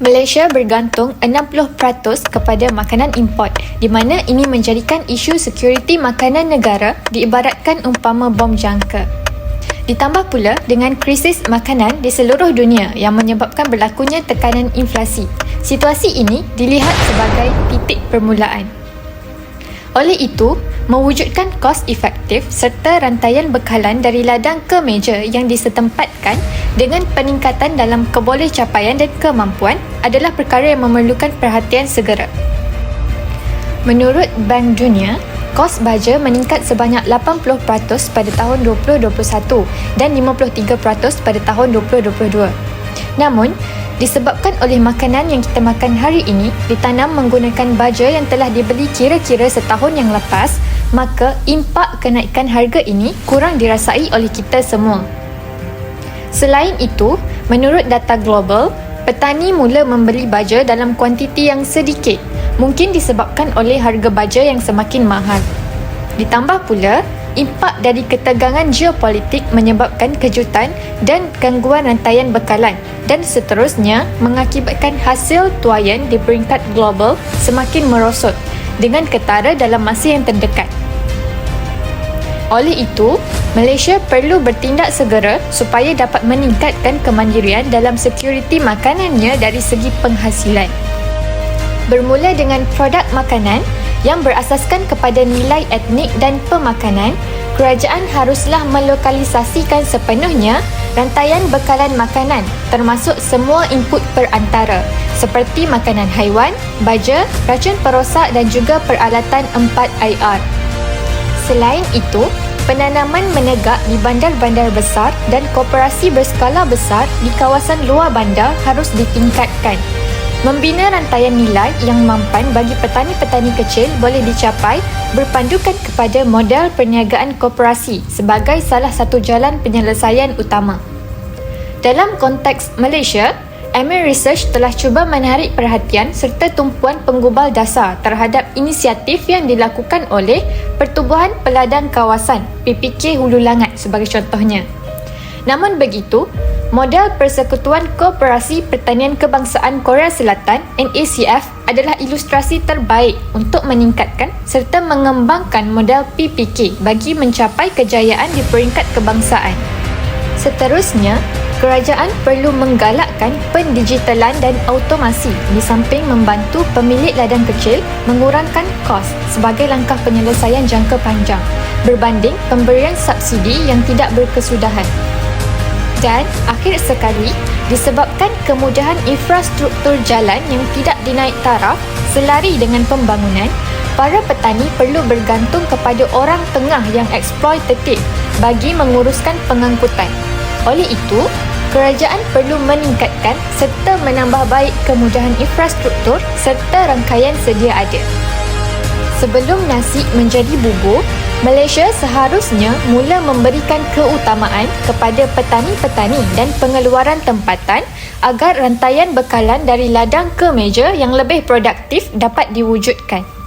Malaysia bergantung 60% kepada makanan import, di mana ini menjadikan isu sekuriti makanan negara diibaratkan umpama bom jangka. Ditambah pula dengan krisis makanan di seluruh dunia yang menyebabkan berlakunya tekanan inflasi. Situasi ini dilihat sebagai titik permulaan. Oleh itu, mewujudkan kos efektif serta rantaian bekalan dari ladang ke meja yang disetempatkan dengan peningkatan dalam kebolehcapaian dan kemampuan adalah perkara yang memerlukan perhatian segera. Menurut Bank Dunia, kos baja meningkat sebanyak 80% pada tahun 2021 dan 53% pada tahun 2022. Namun, disebabkan oleh makanan yang kita makan hari ini ditanam menggunakan baja yang telah dibeli kira-kira setahun yang lepas, maka impak kenaikan harga ini kurang dirasai oleh kita semua. Selain itu, menurut data global, petani mula membeli baja dalam kuantiti yang sedikit, mungkin disebabkan oleh harga baja yang semakin mahal. Ditambah pula, impak dari ketegangan geopolitik menyebabkan kejutan dan gangguan rantaian bekalan dan seterusnya mengakibatkan hasil tuaian di peringkat global semakin merosot dengan ketara dalam masa yang terdekat. Oleh itu, Malaysia perlu bertindak segera supaya dapat meningkatkan kemandirian dalam sekuriti makanannya dari segi penghasilan. Bermula dengan produk makanan yang berasaskan kepada nilai etnik dan pemakanan, kerajaan haruslah melokalisasikan sepenuhnya rantaian bekalan makanan termasuk semua input perantara seperti makanan haiwan, baja, racun perosak dan juga peralatan 4IR. Selain itu, penanaman menegak di bandar-bandar besar dan koperasi berskala besar di kawasan luar bandar harus ditingkatkan. Membina rantaian nilai yang mampan bagi petani-petani kecil boleh dicapai berpandukan kepada model perniagaan koperasi sebagai salah satu jalan penyelesaian utama. Dalam konteks Malaysia, Amir Research telah cuba menarik perhatian serta tumpuan penggubal dasar terhadap inisiatif yang dilakukan oleh Pertubuhan Peladang Kawasan PPK Hulu Langat sebagai contohnya. Namun begitu, model Persekutuan Koperasi Pertanian Kebangsaan Korea Selatan NACF adalah ilustrasi terbaik untuk meningkatkan serta mengembangkan model PPK bagi mencapai kejayaan di peringkat kebangsaan. Seterusnya, kerajaan perlu menggalakkan pendigitalan dan automasi di samping membantu pemilik ladang kecil mengurangkan kos sebagai langkah penyelesaian jangka panjang berbanding pemberian subsidi yang tidak berkesudahan. Dan akhir sekali, disebabkan kemudahan infrastruktur jalan yang tidak dinaik taraf selari dengan pembangunan, para petani perlu bergantung kepada orang tengah yang eksploitatif bagi menguruskan pengangkutan. Oleh itu, kerajaan perlu meningkatkan serta menambah baik kemudahan infrastruktur serta rangkaian sedia ada. Sebelum nasi menjadi bubur, Malaysia seharusnya mula memberikan keutamaan kepada petani-petani dan pengeluaran tempatan agar rantaian bekalan dari ladang ke meja yang lebih produktif dapat diwujudkan.